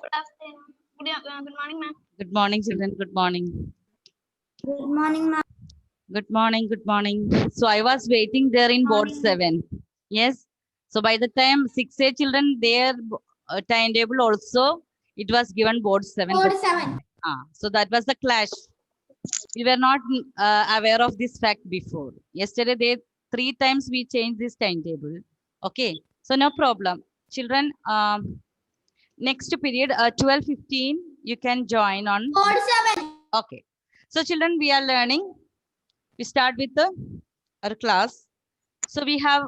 Good afternoon. Good morning, ma'am. Good morning, children. Good morning. Good morning, ma'am. Good morning. Good morning. So I was waiting there in board Morning. 7. Yes. So by the time 6A children, their timetable also, it was given board 7. Board 7. So that was the clash. We were not aware of this fact before. Yesterday, 3 times we changed this timetable. Okay. So no problem. Children, next period, 12:15, you can join on. Board 7. Okay. So children, we are learning. We start with our class. So we have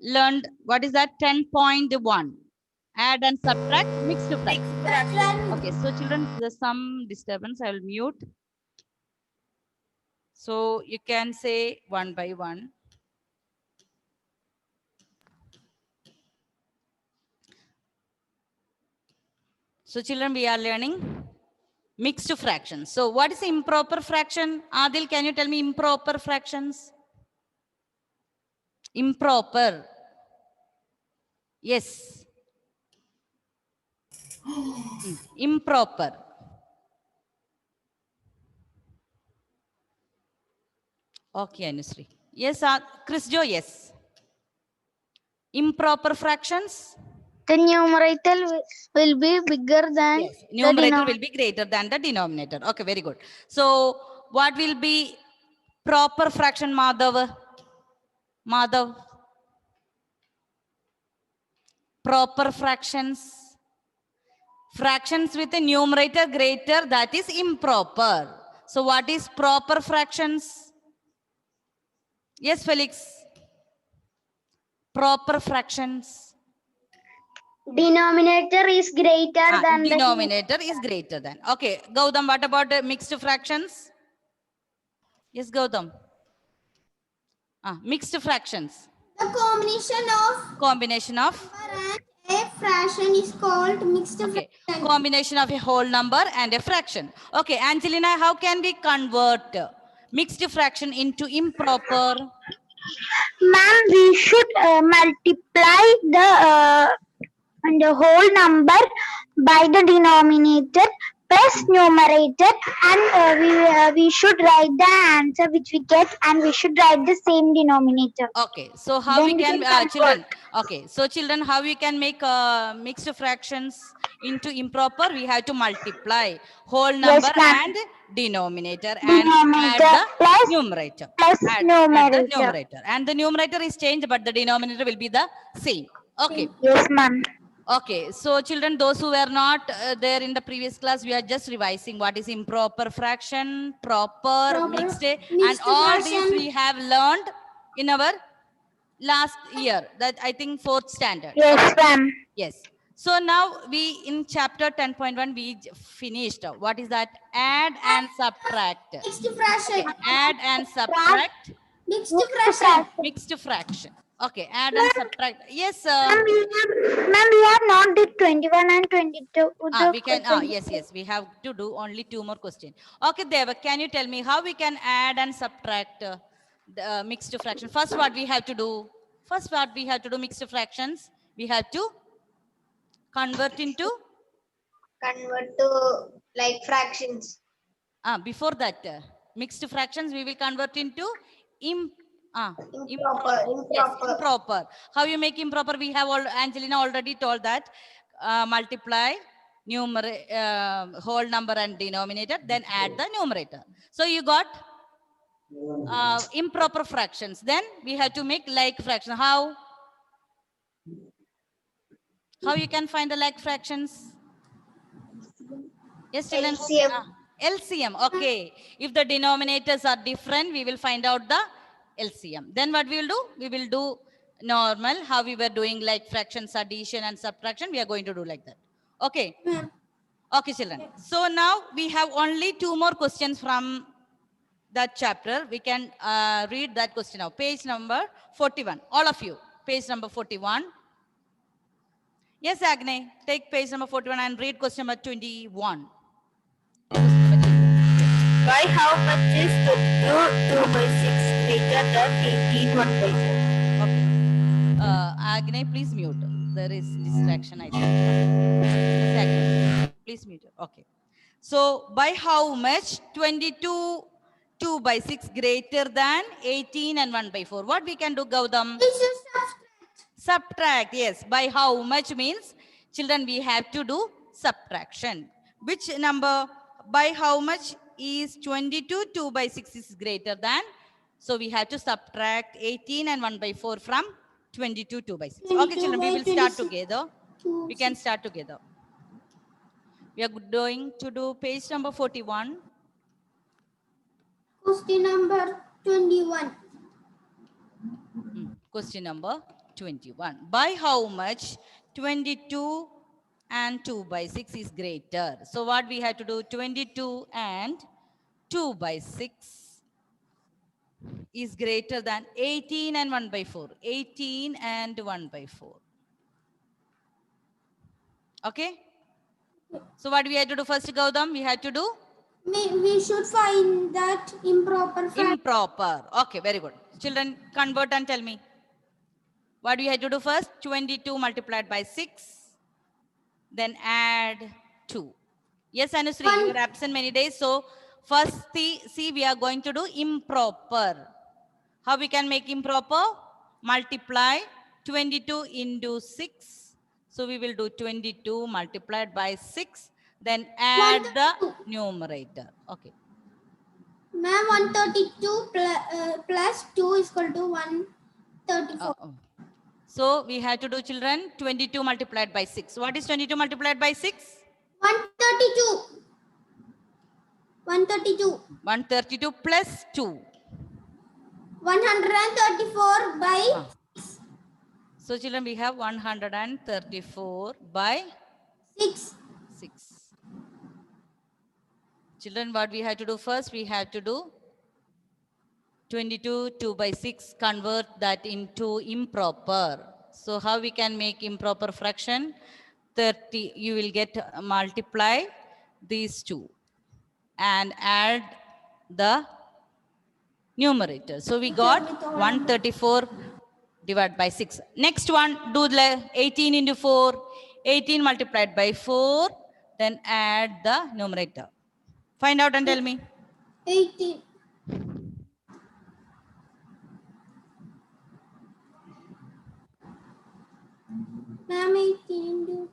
learned what is that 10.1. Add and subtract, mixed fraction. Okay, so children, there's some disturbance. I will mute. So you can say one by one. So children, we are learning mixed fractions. So what is improper fraction? Adil, can you tell me improper fractions? Improper. Yes. Improper. Okay, Anusri. Yes, Chris Joe, yes. Improper fractions? The numerator will be bigger than yes. Numerator will be greater than the denominator. Okay, very good. So, what will be proper fraction, Madhav? Madhav? Proper fractions? Fractions with a numerator greater, that is improper. So, what is proper fractions? Yes, Felix. Proper fractions. Denominator is greater than denominator is greater than. Okay, Gautam, what about mixed fractions? Yes, Gautam. Mixed fractions. The combination of a fraction is called mixed fraction. Combination of a whole number and a fraction. Okay, Angelina, how can we convert mixed fraction into improper? Ma'am, we should multiply the whole number by the denominator plus numerator, and we should write the answer which we get, and we should write the same denominator. Okay, so how Then we can children? Okay, so children, how we can make mixed fractions into improper? We have to multiply whole number and denominator and add the plus numerator. Add the numerator, and the numerator is changed, but the denominator will be the same. Okay. Yes, ma'am. Okay, so children, those who were not there in the previous class, we are just revising what is improper fraction, proper, mixed, and all these we have learned in our last year, that I think 4th standard. Yes, ma'am. Yes. So now we in chapter 10.1 we finished. What is that? Add and subtract. Mixed fraction. Add and subtract. Mixed fraction. Mixed fraction. Okay, add and subtract. Yes, Ma'am, we have not did 21 and 22. We can. Yes. We have to do only 2 more questions. Okay, Deva, can you tell me how we can add and subtract the mixed fraction? First, what we have to do? First, what we have to do? Mixed fractions. We have to convert into. Convert to like fractions. Before that, mixed fractions we will convert into Improper. Yes, improper. How you make improper? We have Angelina already told that multiply whole number and denominator, then add the numerator. So you got improper fractions. Then we have to make like fraction. How you can find the like fractions? Yes, children. LCM. Okay. If the denominators are different, we will find out the LCM. Then what we will do? We will do normal, how we were doing like fractions, addition and subtraction. We are going to do like that. Okay. Okay, children. So now we have only 2 more questions from that chapter. We can read that question now. Page number 41. All of you. Page number 41. Yes, Agne. Take page number 41 and read question number 21. By how much is 2 by 6 greater than 18 1 by 7? Okay. Agne, please mute. There is distraction, I think. Exactly. Please mute. Okay. So by how much 22 2 by 6 greater than 18 and 1 by 4? What we can do, Gautam? We should subtract. Subtract, yes. By how much means, children, we have to do subtraction. Which number, by how much is 22, 2 by 6 is greater than? So we have to subtract 18 and 1 by 4 from 22, 2 by 6. Okay, children, we will start together. We can start together. We are going to do page number 41. Question number 21. Question number 21. By how much 22 and 2 by 6 is greater? So what we have to do, 22 and 2 by 6 is greater than 18 and 1 by 4. 18 and 1 by 4. Okay? So what we have to do first, Gautam? We have to do? We should find that improper fraction. Improper. Okay, very good. Children, convert and tell me. What do you have to do first? 22 multiplied by 6. Then add 2. Yes, Anusri, you were absent many days. So first, see, we are going to do improper. How we can make improper? Multiply 22 into 6. So we will do 22 multiplied by 6. Then add the numerator. Okay. Ma'am, 132 plus 2 is equal to 134. So we have to do, children, 22 multiplied by 6. What is 22 multiplied by 6? 132. 132. 132 plus 2. 134 by 6. So children, we have 134 by 6. 6. Children, what we have to do first? We have to do 22 2 by 6, convert that into improper. So how we can make improper fraction? 30, you will get multiply these two and add the numerator. So we got 134 divided by 6. Next one, do 18 into 4. 18 multiplied by 4, then add the numerator. Find out and tell me. 18. Ma'am, 18 into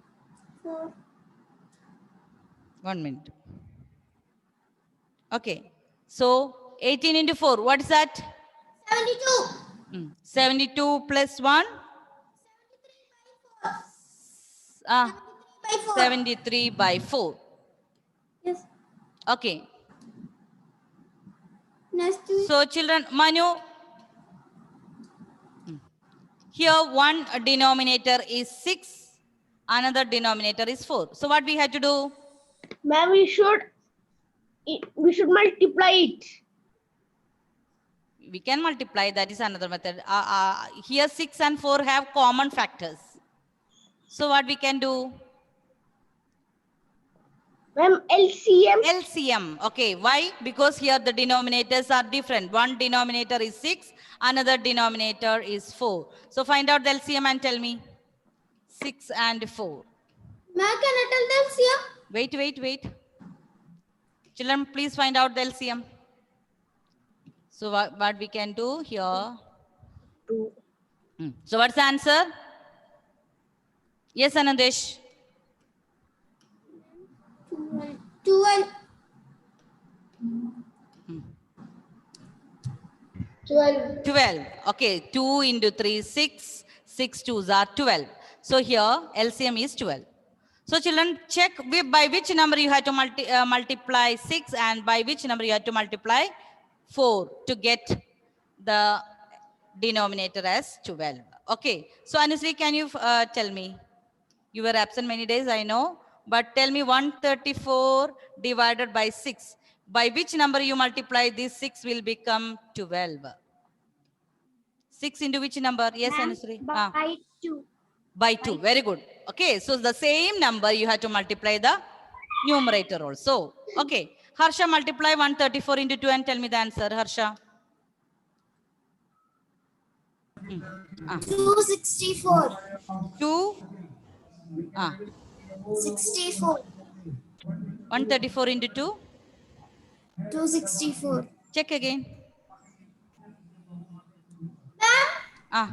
4. 1 minute. Okay. So 18 into 4, what is that? 72. 72 plus 1? 73 by 4. Yes. Okay. Next week. So children, Manu, here one denominator is 6, another denominator is 4. So what we have to do? Ma'am, we should multiply it. We can multiply, that is another method. Here 6 and 4 have common factors. So what we can do? Ma'am, LCM. LCM. Okay, why? Because here the denominators are different. One denominator is 6, another denominator is 4. So find out the LCM and tell me. 6 and 4. Ma'am, can I tell the LCM? Wait. Children, please find out the LCM. So what we can do here? 2. So what's the answer? Yes, Anandesh. 12. 12. Okay, 2 into 3, 6. 6 2s are 12. So here LCM is 12. So children, check by which number you have to multiply 6 and by which number you have to multiply 4 to get the denominator as 12. Okay. So Anusri, can you tell me? You were absent many days, I know. But tell me 134 divided by 6. By which number you multiply this 6 will become 12. 6 into which number? Yes, Anusri. By 2. By 2. Very good. Okay. So the same number you have to multiply the numerator also. Okay. Harsha, multiply 134 into 2 and tell me the answer. Harsha. Ah, 264. 2. 64. 134 into 2. 264. Check again. Ah,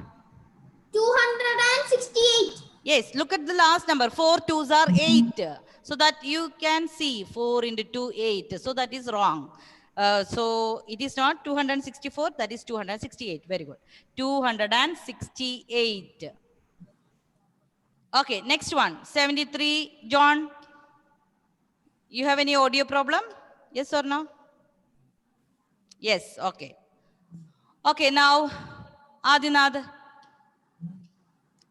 268. yes, look at the last number. 4 2s are 8. So that you can see 4 into 2, 8. So that is wrong. So it is not 264, that is 268. Very good. 268. Okay, next one. 73. John, you have any audio problem? Yes or no? Yes, okay. Okay, now Adinad.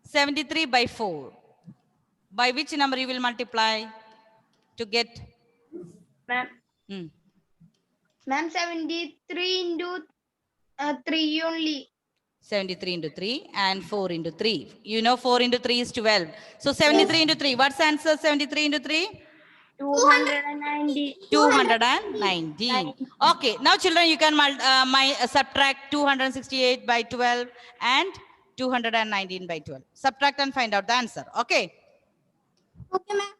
73 by 4. By which number you will multiply to get? Ma'am, Hmm. ma'am, 73 into 3 only. 73 into 3 and 4 into 3. You know 4 into 3 is 12. So 73 into 3. What's the answer? 73 into 3? 290. 219. Okay. Now children, you can subtract 268 by 12 and 219 by 12. Subtract and find out the answer. Okay. Okay, ma'am.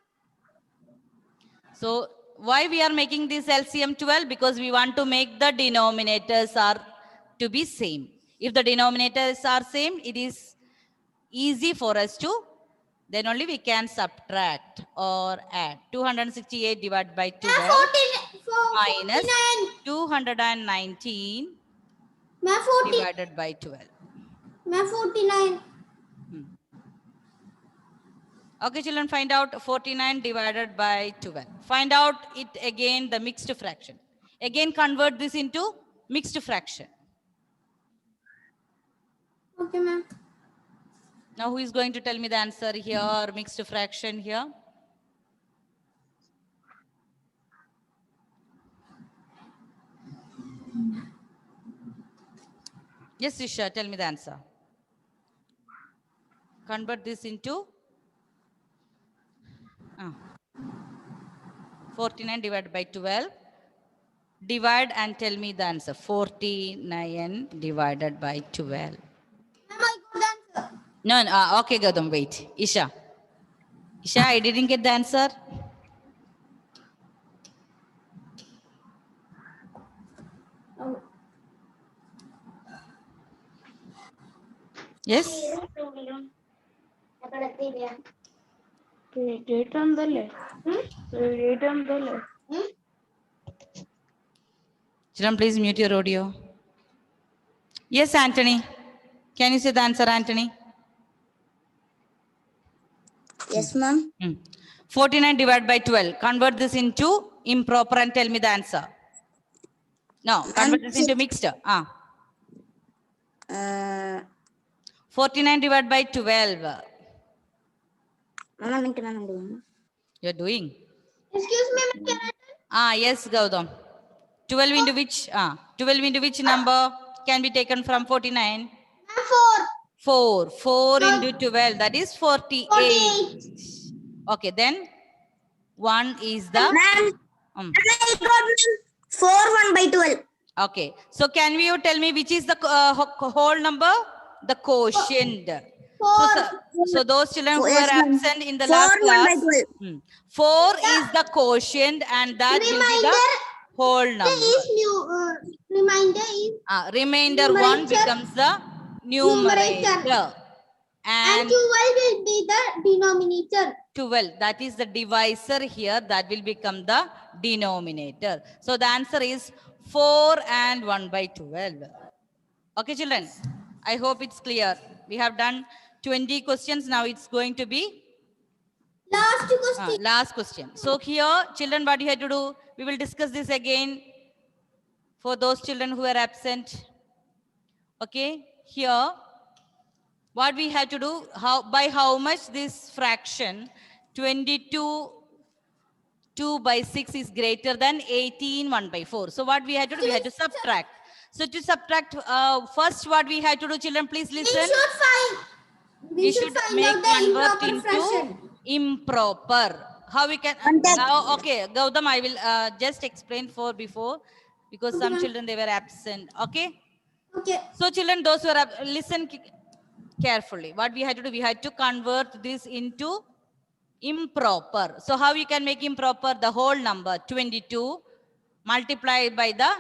So why we are making this LCM 12? Because we want to make the denominators are to be same. If the denominators are same, it is easy for us to, then only we can subtract or add. 268 divided by 12 minus 219 Ma'am, 40. divided by 12. Ma'am, 49. Okay, children, find out 49 divided by 12. Find out it again, the mixed fraction. Again, convert this into mixed fraction. Okay, ma'am. Now, who is going to tell me the answer here, mixed fraction here? Yes, Isha, tell me the answer. Convert this into 49 divided by 12. Divide and tell me the answer. 49 divided by 12. Ma'am, I got the answer. No, okay, Gautam, wait. Isha. Isha, I didn't get the answer. Yes? Date on the left. Date on the left. Children, please mute your audio. Yes, Anthony. Can you say the answer, Anthony? Yes, ma'am. 49 divided by 12. Convert this into improper and tell me the answer. No, convert this into mixed. 49 divided by 12. Ma'am, You're doing? excuse me, ma'am. Can I tell? Yes, Gautam. 12 into which? 12 into which number can be taken from 49? Ma'am, 4. 4 into 12, that is 48. 48. Okay, then 1 is the... Ma'am, I got 4 1 by 12. Okay, so can you tell me which is the whole number? The quotient. So those children who were Yes, ma'am. absent in the 4 last 1 by class, 12. 4 is the quotient and that will be the whole number. Reminder is Remainder 1 numerator. becomes the numerator. And 12 will be the denominator. 12, that is the divisor here, that will become the denominator. So the answer is 4 and 1 by 12. Okay, children, I hope it's clear. We have done 20 questions. Now it's going to be Last question. last question. So here, children, what you have to do, we will discuss this again for those children who are absent. Okay, here, what we have to do, by how much this fraction 22 2 by 6 is greater than 18 1 by 4. So what we have to do, we have to subtract. So to subtract, first what we have to do, children, please listen. We should find make out the convert improper into fraction. improper. How we can, okay, Gautam, I will just explain for before, because some children, they were absent. Okay. Okay. So children, those who are, listen carefully. What we had to do, we had to convert this into improper. So how you can make improper? The whole number 22 multiplied by the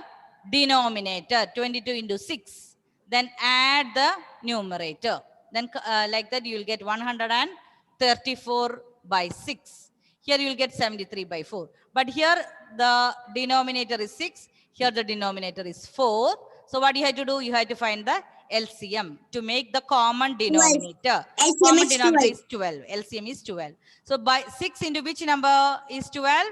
denominator 22 into 6. Then add the numerator. Then like that you will get 134 by 6. Here you will get 73 by 4. But here the denominator is 6. Here the denominator is 4. So what you have to do? You have to find the LCM to make the common denominator. LCM Common is denominator 12. is 12. LCM is 12. So by 6 into which number is 12?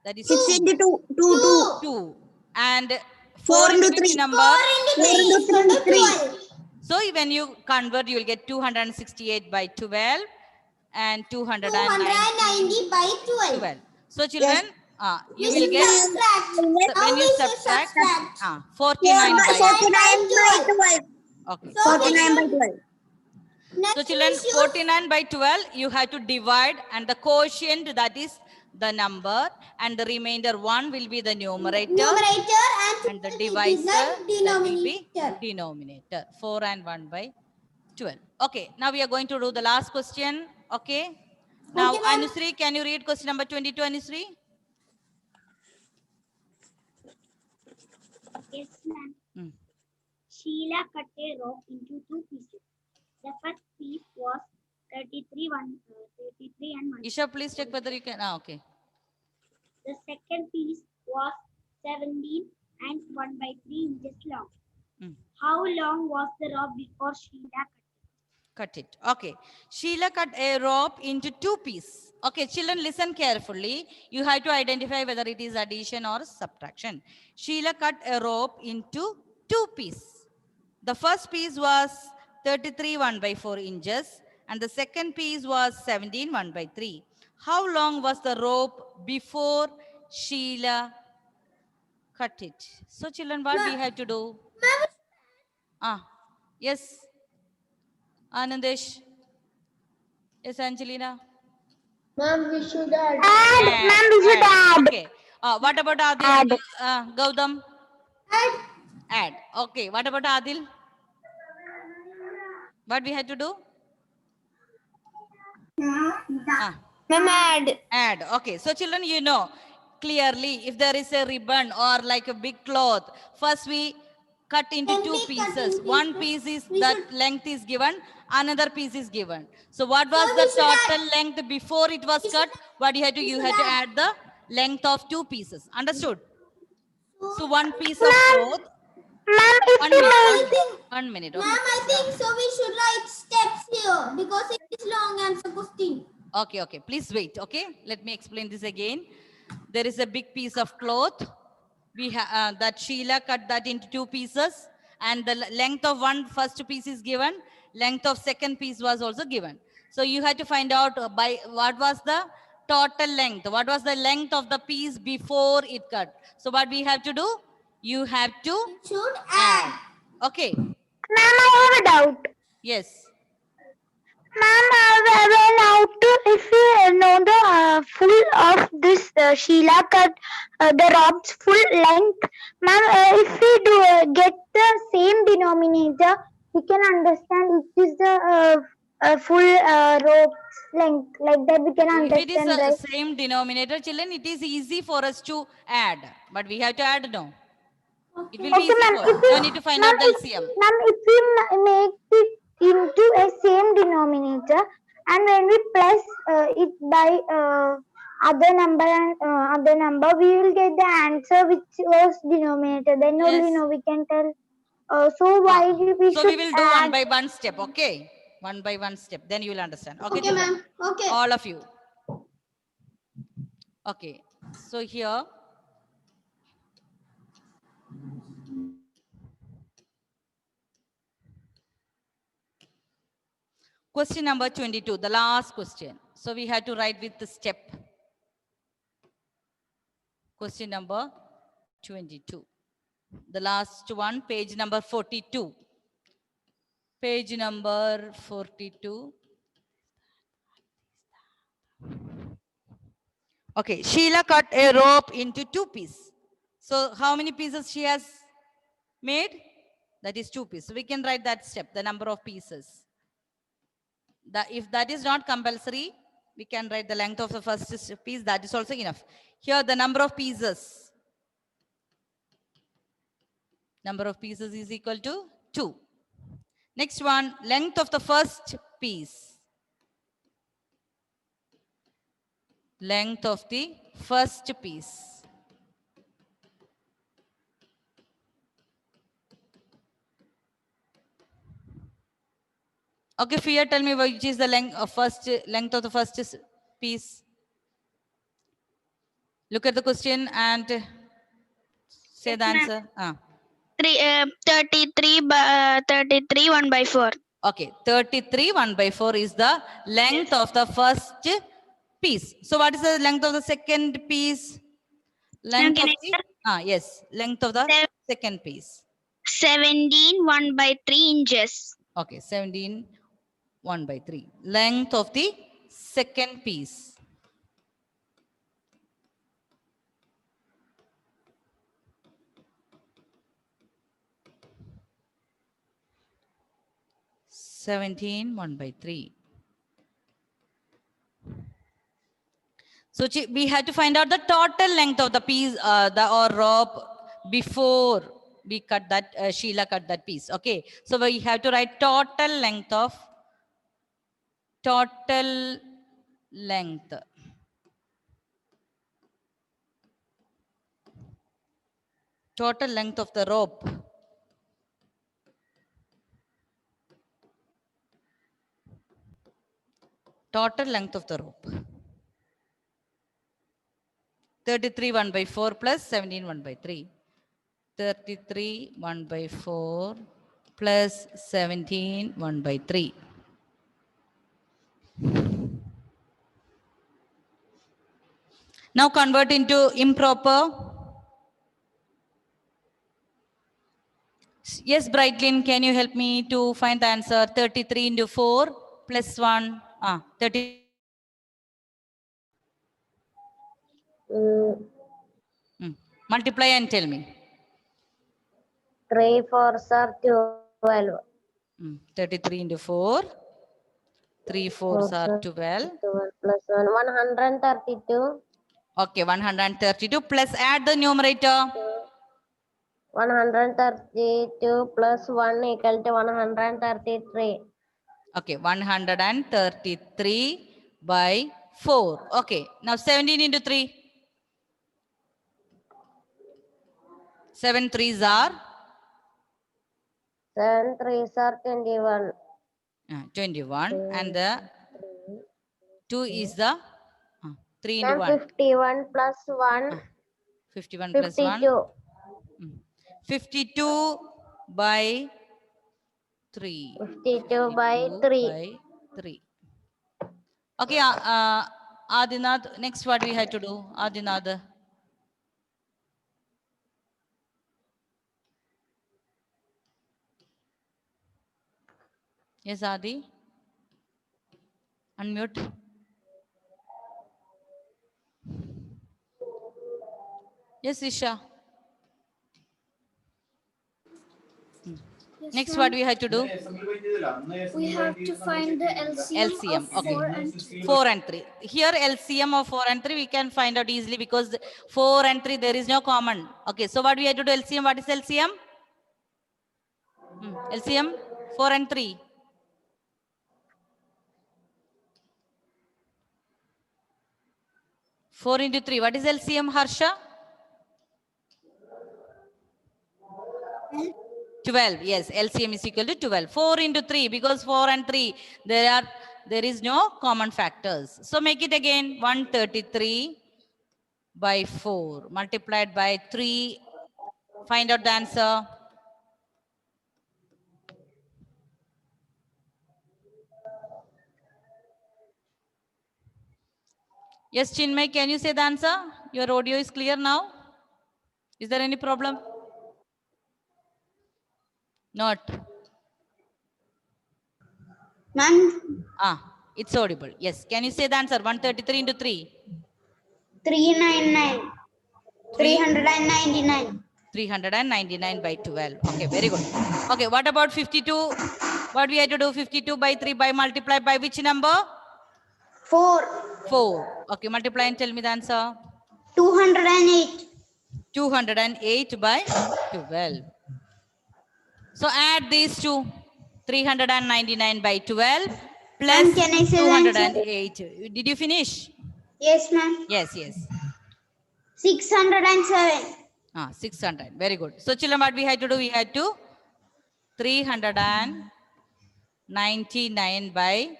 That is 6 into 2, 2. And 4 4 into into which 3. number? 4 into 3. So when you convert, you will get 268 by 12 and 290 by 12. So children, you will get, when you subtract, 49 by 49 by 12. okay. 49 by 12. So children, 49 by 12, you have to divide, and the quotient, that is the number, and the remainder 1 will be the numerator, and the divisor, that will be denominator. 4 and 1 by 12. Okay, now we are going to do the last question. Okay. Now, Anusri, can you read question number 22, Anusri? Yes, ma'am. Hmm. Sheila cut a rope into 2 pieces. The first piece was 33 and 1. Isha, please check whether you can. Okay. The second piece was 17 and 1 by 3 inches long. Hmm. How long was the rope before Sheila Cut it. Okay. Sheila cut a rope into 2 pieces. Okay, children, listen carefully. You have to identify whether it is addition or subtraction. Sheila cut a rope into 2 pieces. The first piece was 33 1 by 4 inches, and the second piece was 17 1 by 3. How long was the rope before Sheila cut it? So children, what we have to do? Yes. Anandesh. Yes, Angelina. Ma'am, we should add. Ma'am, we should add. Okay. What about Adil? Gautam? Add. Okay. What about Adil? What we had to do? Ma'am, add. Add. Okay. So children, you know clearly if there is a ribbon or like a big cloth, first we cut into 2 pieces. One piece is that length is given, another piece is given. So what was the total length before it was cut? What you had to add the length of 2 pieces. Understood? So one piece of cloth. Ma'am, One minute. Okay. Ma'am, I think so we should write steps here because it is long answer question. Okay. Please wait. Okay. Let me explain this again. There is a big piece of cloth. We have that Sheila cut that into 2 pieces, and the length of one first piece is given. Length of second piece was also given. So you had to find out by what was the total length. What was the length of the piece before it cut? So what we have to do? You have to Should add. Okay. Ma'am, I have a doubt. Yes. Ma'am, when how to, if we know the full of this Sheila cut, the rope's full length, ma'am, if we do get the same denominator, we can understand it is the full rope's length. Like that, we can If it is understand, the right? same denominator, children, it is easy for us to add. But we have to add no. It will be Okay, easy ma'am. for us. No need to find out the LCM. Ma'am, if we make it into a same denominator, and when we plus it by other number and other number, we will get the answer which was denominator. Then only Yes. we can tell. So why we So should we will do add? one by one step, okay? One by one step. Then you will understand. Okay, Okay, children? ma'am. Okay. All of you. Okay. So here. Question number 22, the last question. So we had to write with the step. Question number 22. The last one, page number 42. Page number 42. Okay, Sheila cut a rope into 2 pieces. So how many pieces she has made? That is 2 pieces. So we can write that step, the number of pieces. if that is not compulsory, we can write the length of the first piece. That is also enough. Here, the number of pieces. Number of pieces is equal to 2. Next one, length of the first piece. Length of the first piece. Okay, Fia, tell me which is the length of the first piece. Look at the question and say Yes, the ma'am. answer. 33 1 by 4. Okay, 33 1 by 4 is the length of the first piece. So what is the length of the second piece? Length Can of I the yes, length of the Sev- second piece. 17 1 by 3 inches. Okay, 17 1 by 3. Length of the second piece. Seventeen 1 by 3. So we had to find out the total length of the piece, or rope before we cut that, Sheila cut that piece. Okay, so we have to write total length of total length. Total length of the rope. Total length of the rope. 33 1 by 4 plus 17 1 by 3. 33 1 by 4 plus 17 1 by 3. Now convert into improper. Yes, Brightlin, can you help me to find the answer? 33 into 4 plus 1. 30. Multiply and tell me. 3 4s are 12. 33 into 4. 3 4s are 12. 12 plus 1, 132. Okay, 132 plus add the numerator. 132 plus 1 equal to 133. Okay, 133 by 4. Okay, now 17 into 3. 7 3s are 7 3s are 21. 21 and the 2 is the 3 into Then 1. 51 plus 1. 51 plus 1. 52. 52 by 3. 52 by 3. By 3. Okay, Adinath, next what we had to do? Adinath. Yes, Adi. Unmute. Yes, Isha. Next, what we had to do? We have to find the LCM, of Okay. 4 and 3. 4 and 3. Here, LCM of 4 and 3 we can find out easily because 4 and 3 there is no common. Okay, so what we have to do? LCM. What is LCM? LCM 4 and 3. 4 into 3. What is LCM, Harsha? 12. Yes, LCM is equal to 12. 4 into 3 because 4 and 3 there is no common factors. So make it again 133 by 4 multiplied by 3. Find out the answer. Yes, Chinmay, can you say the answer? Your audio is clear now. Is there any problem? Not. Ma'am, It's audible. Yes. Can you say the answer? 133 into 3. 399. 399. 399 by 12. Okay, very good. Okay, what about 52? What we have to do? 52 by 3 by multiply by which number? 4. 4. Okay, multiply and tell me the answer. 208. 208 by 12. So add these two. 399 by 12 plus Ma'am, can I say the answer? 208. Did you finish? Yes, ma'am. Yes, yes. 607. 600. Very good. So children, what we had to do? We had to 399 by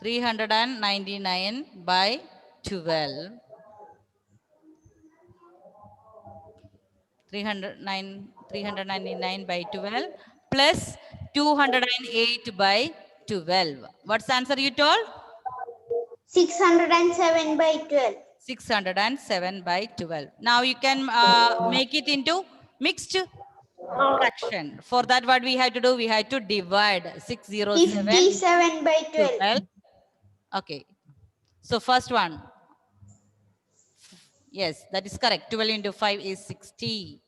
399 by 12. 399 by 12 plus 208 by 12. What's the answer you told? 607 by 12. 607 by 12. Now you can make it into mixed fraction. For that, what we have to do? We have to divide 607 57 by 12. 12. Okay. So first one. Yes, that is correct. 12 into 5 is 60.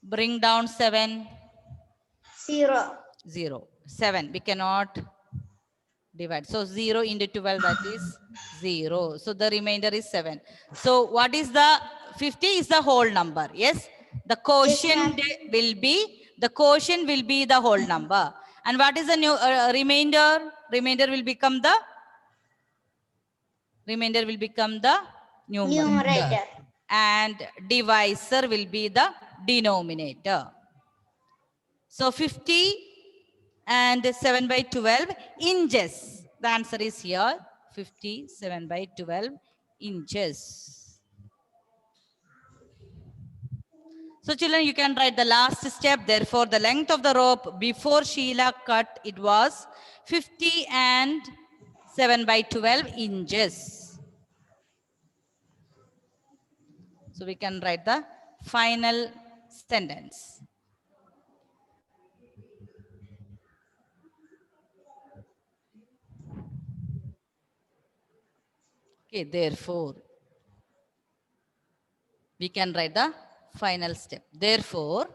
Bring down 7. 0. 0. 7. We cannot divide. So 0 into 12, that is 0. So the remainder is 7. So what is the 50 is the whole number. Yes. The quotient will be the whole number. And what is the new remainder? Remainder will become the numerator. And divisor will be the denominator. So 50 and 7 by 12 inches. The answer is here, 57 by 12 inches. So children, you can write the last step. Therefore, the length of the rope before Sheila cut, it was 50 and 7 by 12 inches. So we can write the final sentence. Okay, therefore, we can write the final step. Therefore,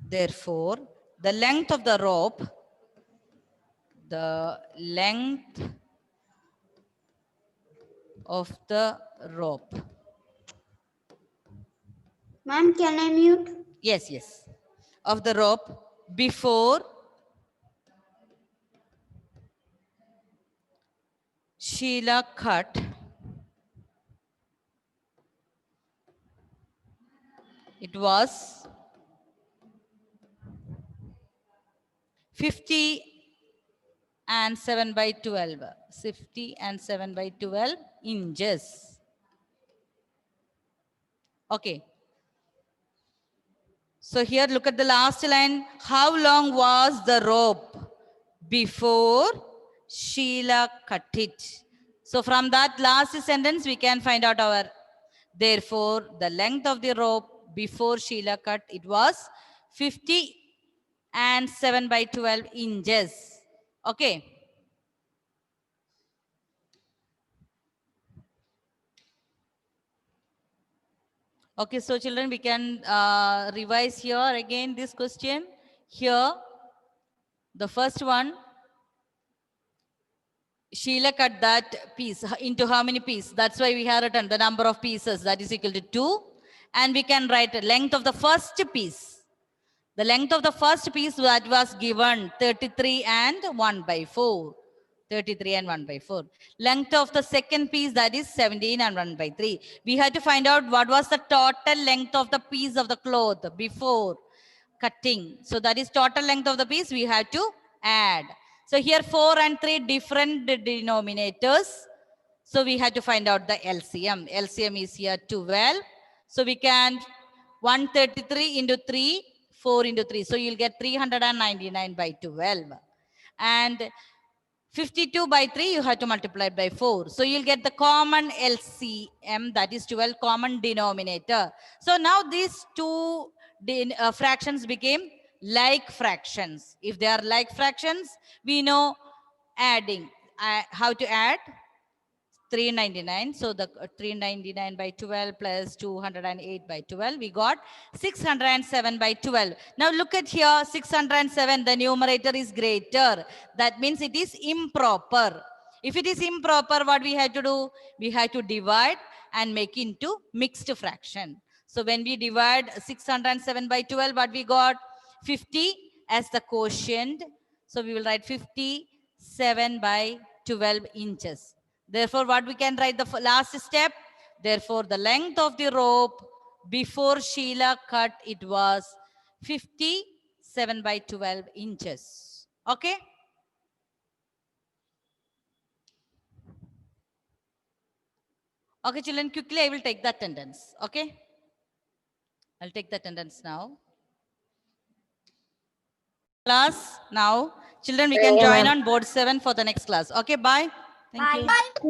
the length of the rope, Ma'am, can I mute? yes, of the rope before Sheila cut, it was 50 and 7 by 12. 50 and 7 by 12 inches. Okay. So here, look at the last line. How long was the rope before Sheila cut it? So from that last sentence, we can find out our, therefore, the length of the rope before Sheila cut, it was 50 and 7 by 12 inches. Okay. Okay, so children, we can revise here again this question. Here, the first one, Sheila cut that piece into how many pieces? That's why we have written the number of pieces, that is equal to 2. And we can write length of the first piece. The length of the first piece that was given 33 and 1 by 4. 33 and 1 by 4. Length of the second piece, that is 17 and 1 by 3. We had to find out what was the total length of the piece of the cloth before cutting. So that is total length of the piece we have to add. So here 4 and 3 different denominators. So we had to find out the LCM. LCM is here 12. So we can 133 into 3, 4 into 3. So you'll get 399 by 12. And 52 by 3, you have to multiply by 4. So you'll get the common LCM, that is 12, common denominator. So now these two fractions became like fractions. If they are like fractions, we know adding. How to add? 399. So the 399 by 12 plus 208 by 12, we got 607 by 12. Now look at here, 607, the numerator is greater. That means it is improper. If it is improper, what we have to do? We have to divide and make into mixed fraction. So when we divide 607 by 12, what we got? 50 as the quotient. So we will write 57 by 12 inches. Therefore, what we can write the last step? Therefore, the length of the rope before Sheila cut it was 57 by 12 inches. Okay? Okay, children, quickly I will take the attendance. Okay? I'll take the attendance now. Class now. Children, we can join on board 7 for the next class. Okay, bye. Thank you. Bye. Bye.